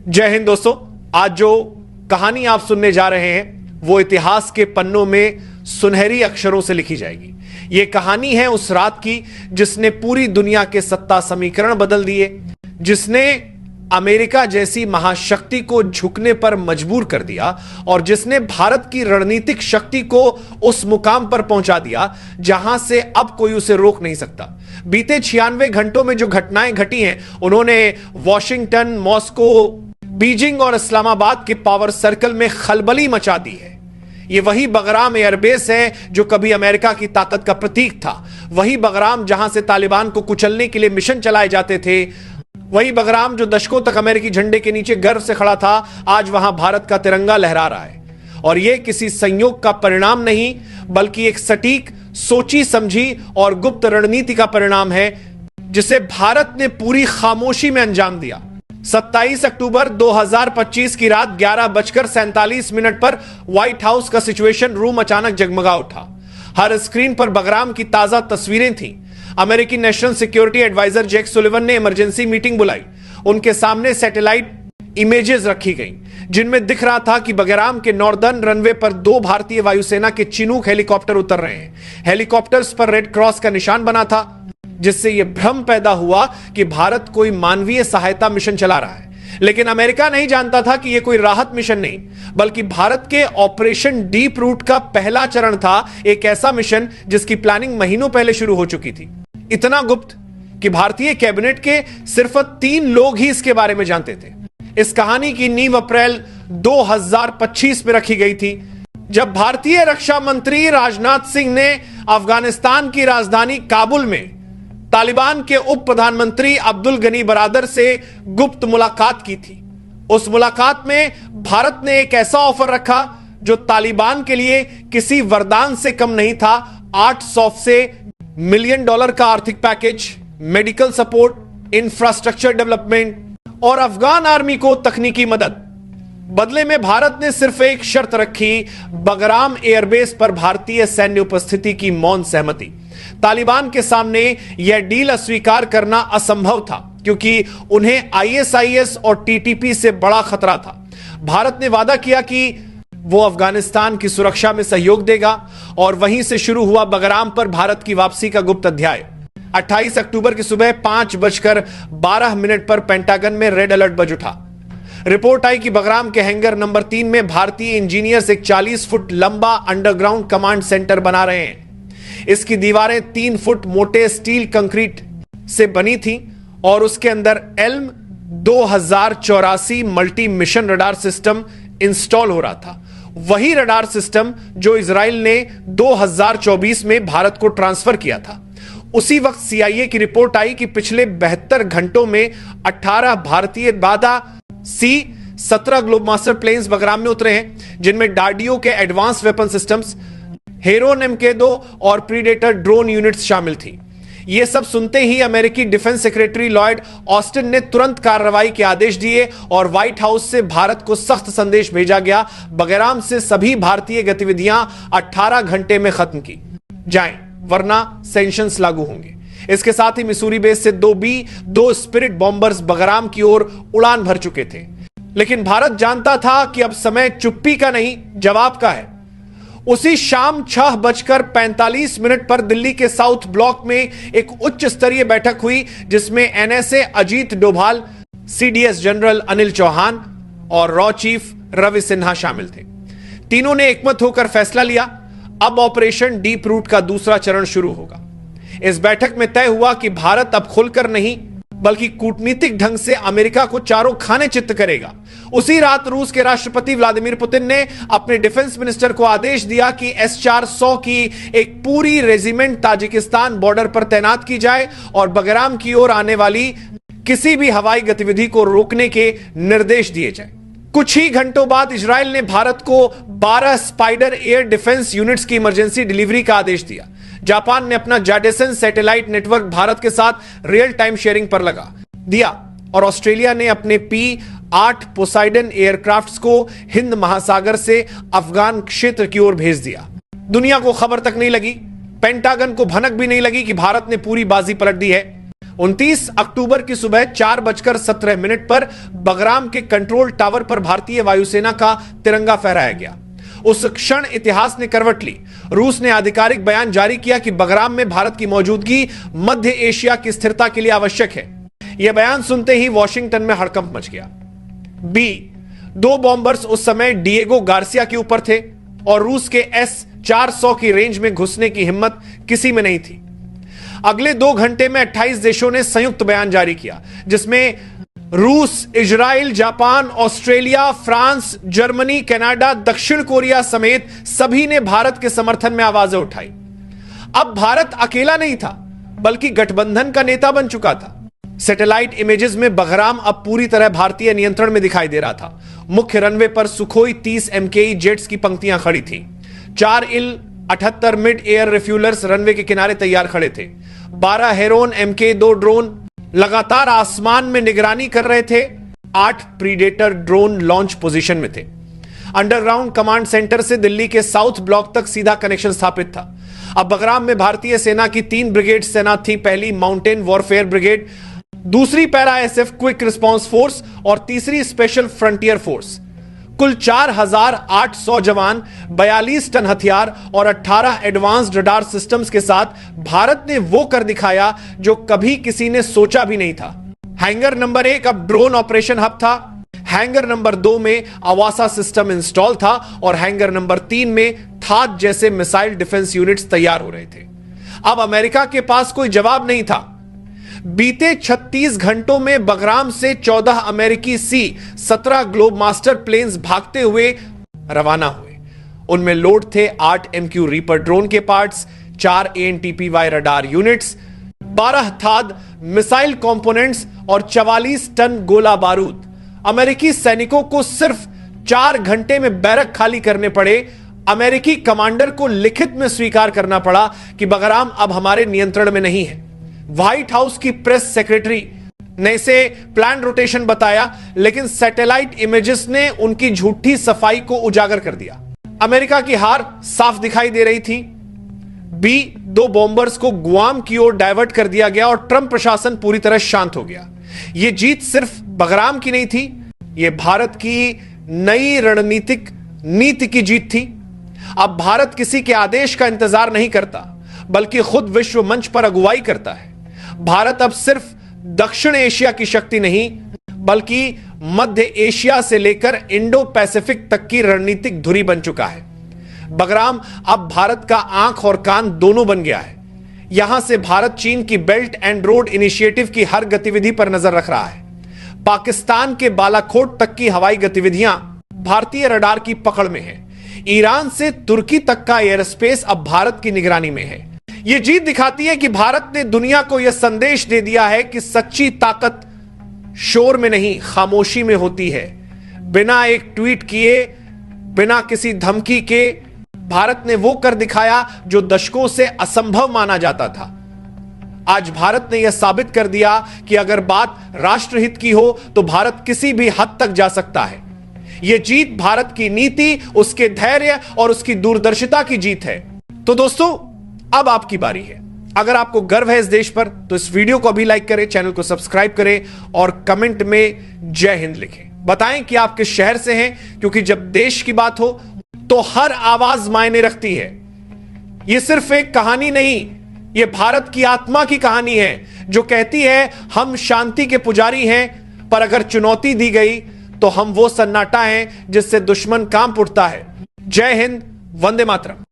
जय हिंद दोस्तों। आज जो कहानी आप सुनने जा रहे हैं वो इतिहास के पन्नों में सुनहरी अक्षरों से लिखी जाएगी। ये कहानी है उस रात की जिसने पूरी दुनिया के सत्ता समीकरण बदल दिए, जिसने अमेरिका जैसी महाशक्ति को झुकने पर मजबूर कर दिया और जिसने भारत की रणनीतिक शक्ति को उस मुकाम पर पहुंचा दिया जहां से अब कोई उसे रोक नहीं सकता। बीते 96 घंटों में जो घटनाएं घटी हैं, उन्होंने वॉशिंगटन, मॉस्को, बीजिंग और इस्लामाबाद के पावर सर्कल में खलबली मचा दी है। ये वही बगराम एयरबेस है जो कभी अमेरिका की ताकत का प्रतीक था, वही बगराम जहां से तालिबान को कुचलने के लिए मिशन चलाए जाते थे, वही बगराम जो दशकों तक अमेरिकी झंडे के नीचे गर्व से खड़ा था, आज वहां भारत का तिरंगा लहरा रहा है। और यह किसी संयोग का परिणाम नहीं, बल्कि एक सटीक, सोची समझी और गुप्त रणनीति का परिणाम है जिसे भारत ने पूरी खामोशी में अंजाम दिया। 27 अक्टूबर 2025 की रात 11:47 पर व्हाइट हाउस का सिचुएशन रूम अचानक जगमगा उठा। हर स्क्रीन पर बगराम की ताजा तस्वीरें थीं। अमेरिकी national security adviser Jack Sullivan ने इमरजेंसी मीटिंग बुलाई। उनके सामने सैटेलाइट इमेजेस रखी गईं, जिनमें दिख रहा था कि बगराम के नॉर्दर्न रनवे पर 2 भारतीय वायुसेना के चिनूक हेलीकॉप्टर उतर रहे हैं। हेलीकॉप्टर्स पर रेड क्रॉस का निशान बना था, जिससे यह भ्रम पैदा हुआ कि भारत कोई मानवीय सहायता मिशन चला रहा है। लेकिन अमेरिका नहीं जानता था कि यह कोई राहत मिशन नहीं, बल्कि भारत के ऑपरेशन डीप रूट का पहला चरण था, एक ऐसा मिशन जिसकी प्लानिंग महीनों पहले शुरू हो चुकी थी। इतना गुप्त कि भारतीय कैबिनेट के सिर्फ 3 लोग ही इसके बारे में जानते थे। इस कहानी की नींव अप्रैल 2025 में रखी गई थी, जब भारतीय रक्षा मंत्री राजनाथ सिंह ने अफगानिस्तान की राजधानी काबुल में तालिबान के उप प्रधानमंत्री अब्दुल गनी बरादर से गुप्त मुलाकात की थी। उस मुलाकात में भारत ने एक ऐसा ऑफर रखा जो तालिबान के लिए किसी वरदान से कम नहीं था। 800 मिलियन डॉलर का आर्थिक package, medical support, infrastructure development और अफगान आर्मी को तकनीकी मदद। बदले में भारत ने सिर्फ एक शर्त रखी, बगराम एयरबेस पर भारतीय सैन्य उपस्थिति की मौन सहमति। तालिबान के सामने यह डील अस्वीकार करना असंभव था, क्योंकि उन्हें आईएसआईएस और टीटीपी से बड़ा खतरा था। भारत ने वादा किया कि वो अफगानिस्तान की सुरक्षा में सहयोग देगा, और वहीं से शुरू हुआ बगराम पर भारत की वापसी का गुप्त अध्याय। 28 अक्टूबर की सुबह 5:12 पर पेंटागन में रेड अलर्ट बज उठा। रिपोर्ट आई कि बगराम के हैंगर नंबर 3 में भारतीय इंजीनियर्स एक 40 फुट लंबा अंडरग्राउंड कमांड सेंटर बना रहे हैं। इसकी दीवारें 3 फुट मोटे स्टील कंक्रीट से बनी थी और उसके अंदर Elm 2084 multi mission radar system install हो रहा था। वही रडार सिस्टम जो इजराइल ने 2024 में भारत को ट्रांसफर किया था। उसी वक्त सीआईए की रिपोर्ट आई कि पिछले 72 घंटों में 18 भारतीय बादा C-17 ग्लोबमास्टर प्लेन्स बगराम में उतरे हैं, जिनमें डार्डियो के advance weapon systems, Heron MK2 और प्रीडेटर ड्रोन यूनिट्स शामिल थी। यह सब सुनते ही अमेरिकी डिफेंस सेक्रेटरी लॉयड ऑस्टिन ने तुरंत कार्रवाई के आदेश दिए और व्हाइट हाउस से भारत को सख्त संदेश भेजा गया, बगराम से सभी भारतीय गतिविधियां 18 घंटे में खत्म की जाएं, वरना सैंक्शंस लागू होंगे। इसके साथ ही मिसूरी बेस से 2 स्पिरिट बॉम्बर्स बगराम की ओर उड़ान भर चुके थे। लेकिन भारत जानता था कि अब समय चुप्पी का नहीं, जवाब का है। उसी शाम 6:45 पर दिल्ली के साउथ ब्लॉक में एक उच्च स्तरीय बैठक हुई, जिसमें NSA Ajit Doval, CDS general Anil Chauhan और रॉ चीफ रवि सिन्हा शामिल थे। तीनों ने एकमत होकर फैसला लिया, अब ऑपरेशन डीप रूट का दूसरा चरण शुरू होगा। इस बैठक में तय हुआ कि भारत अब खुलकर नहीं, बल्कि कूटनीतिक ढंग से अमेरिका को चारों खाने चित्त करेगा। उसी रात रूस के राष्ट्रपति व्लादिमीर पुतिन ने अपने डिफेंस मिनिस्टर को आदेश दिया कि S-400 की एक पूरी रेजिमेंट ताजिकिस्तान बॉर्डर पर तैनात की जाए और बगराम की ओर आने वाली किसी भी हवाई गतिविधि को रोकने के निर्देश दिए जाए। कुछ ही घंटों बाद इजराइल ने भारत को 12 स्पाइडर एयर डिफेंस यूनिट्स की इमरजेंसी डिलीवरी का आदेश दिया। जापान ने अपना जाडेसन सैटेलाइट नेटवर्क भारत के साथ रियल टाइम शेयरिंग पर लगा दिया और ऑस्ट्रेलिया ने अपने P-8 पोसाइडन एयरक्राफ्ट्स को हिंद महासागर से अफगान क्षेत्र की ओर भेज दिया। दुनिया को खबर तक नहीं लगी, पेंटागन को भनक भी नहीं लगी कि भारत ने पूरी बाजी पलट दी है। 29 अक्टूबर की सुबह 4:17 पर बगराम के कंट्रोल टावर पर भारतीय वायुसेना का तिरंगा फहराया गया। उस क्षण इतिहास ने करवट ली। रूस ने आधिकारिक बयान जारी किया कि बगराम में भारत की मौजूदगी मध्य एशिया की स्थिरता के लिए आवश्यक है। यह बयान सुनते ही वॉशिंगटन में हड़कंप मच गया। बी, 2 बॉम्बर्स उस समय डिएगो गार्सिया के ऊपर थे और रूस के S-400 की रेंज में घुसने की हिम्मत किसी में नहीं थी। अगले 2 घंटे में 28 देशों ने संयुक्त बयान जारी किया, जिसमें रूस, Israel, Japan, Australia, France, Germany, Canada, दक्षिण कोरिया समेत सभी ने भारत के समर्थन में आवाजें उठाई। अब भारत अकेला नहीं था, बल्कि गठबंधन का नेता बन चुका था। सैटेलाइट इमेजेस में बगराम अब पूरी तरह भारतीय नियंत्रण में दिखाई दे रहा था। मुख्य रनवे पर सुखोई 30 MKE जेट्स की पंक्तियां खड़ी थीं। 4 Il-78 मिड एयर रिफ्यूलर्स रनवे के किनारे तैयार खड़े थे। 12 हेरोन MK2 ड्रोन लगातार आसमान में निगरानी कर रहे थे। 8 प्रीडेटर ड्रोन लॉन्च पोजीशन में थे। अंडरग्राउंड कमांड सेंटर से दिल्ली के साउथ ब्लॉक तक सीधा कनेक्शन स्थापित था। अब बगराम में भारतीय सेना की 3 ब्रिगेड तैनात थी। पहली माउंटेन वॉरफेयर ब्रिगेड, दूसरी para SF quick response force और तीसरी स्पेशल फ्रंटियर फोर्स। कुल 4,800 जवान, 42 टन हथियार और 18 एडवांस्ड रडार सिस्टम्स के साथ भारत ने वो कर दिखाया जो कभी किसी ने सोचा भी नहीं था। हैंगर नंबर 1 अब ड्रोन ऑपरेशन हब था। हैंगर नंबर 2 में आवासा सिस्टम इंस्टॉल था और हैंगर नंबर 3 में थाद जैसे मिसाइल डिफेंस यूनिट्स तैयार हो रहे थे। अब अमेरिका के पास कोई जवाब नहीं था। बीते 36 घंटों में बगराम से 14 अमेरिकी C-17 ग्लोब मास्टर प्लेन्स भागते हुए रवाना हुए। उनमें लोड थे 8 MQ रीपर ड्रोन के पार्ट्स, 4 ANTPY रडार यूनिट्स, 12 थाद मिसाइल कंपोनेंट्स और 44 टन गोला बारूद। अमेरिकी सैनिकों को सिर्फ 4 घंटे में बैरक खाली करने पड़े। अमेरिकी कमांडर को लिखित में स्वीकार करना पड़ा कि बगराम अब हमारे नियंत्रण में नहीं है। व्हाइट हाउस की प्रेस सेक्रेटरी ने इसे प्लान रोटेशन बताया, लेकिन सैटेलाइट इमेजेस ने उनकी झूठी सफाई को उजागर कर दिया। अमेरिका की हार साफ दिखाई दे रही थी। बी, 2 बॉम्बर्स को गुआम की ओर डायवर्ट कर दिया गया और ट्रंप प्रशासन पूरी तरह शांत हो गया। यह जीत सिर्फ बगराम की नहीं थी, यह भारत की नई रणनीतिक नीति की जीत थी। अब भारत किसी के आदेश का इंतजार नहीं करता, बल्कि खुद विश्व मंच पर अगुवाई करता है। भारत अब सिर्फ दक्षिण एशिया की शक्ति नहीं, बल्कि मध्य एशिया से लेकर इंडो पैसिफिक तक की रणनीतिक धुरी बन चुका है। बगराम अब भारत का आंख और कान दोनों बन गया है। यहां से भारत चीन की बेल्ट एंड रोड इनिशिएटिव की हर गतिविधि पर नजर रख रहा है। पाकिस्तान के बालाकोट तक की हवाई गतिविधियां भारतीय रडार की पकड़ में है। ईरान से तुर्की तक का एयर स्पेस अब भारत की निगरानी में है। यह जीत दिखाती है कि भारत ने दुनिया को यह संदेश दे दिया है कि सच्ची ताकत शोर में नहीं, खामोशी में होती है। बिना एक ट्वीट किए, बिना किसी धमकी के भारत ने वो कर दिखाया जो दशकों से असंभव माना जाता था। आज भारत ने यह साबित कर दिया कि अगर बात राष्ट्रहित की हो तो भारत किसी भी हद तक जा सकता है। यह जीत भारत की नीति, उसके धैर्य और उसकी दूरदर्शिता की जीत है। तो दोस्तों, अब आपकी बारी है। अगर आपको गर्व है इस देश पर तो इस वीडियो को अभी लाइक करें, चैनल को सब्सक्राइब करें और कमेंट में जय हिंद लिखें। बताएं कि आप किस शहर से हैं, क्योंकि जब देश की बात हो तो हर आवाज मायने रखती है। यह सिर्फ एक कहानी नहीं, यह भारत की आत्मा की कहानी है, जो कहती है हम शांति के पुजारी हैं, पर अगर चुनौती दी गई तो हम वो सन्नाटा हैं जिससे दुश्मन कांप उठता है। जय हिंद, वंदे मातरम।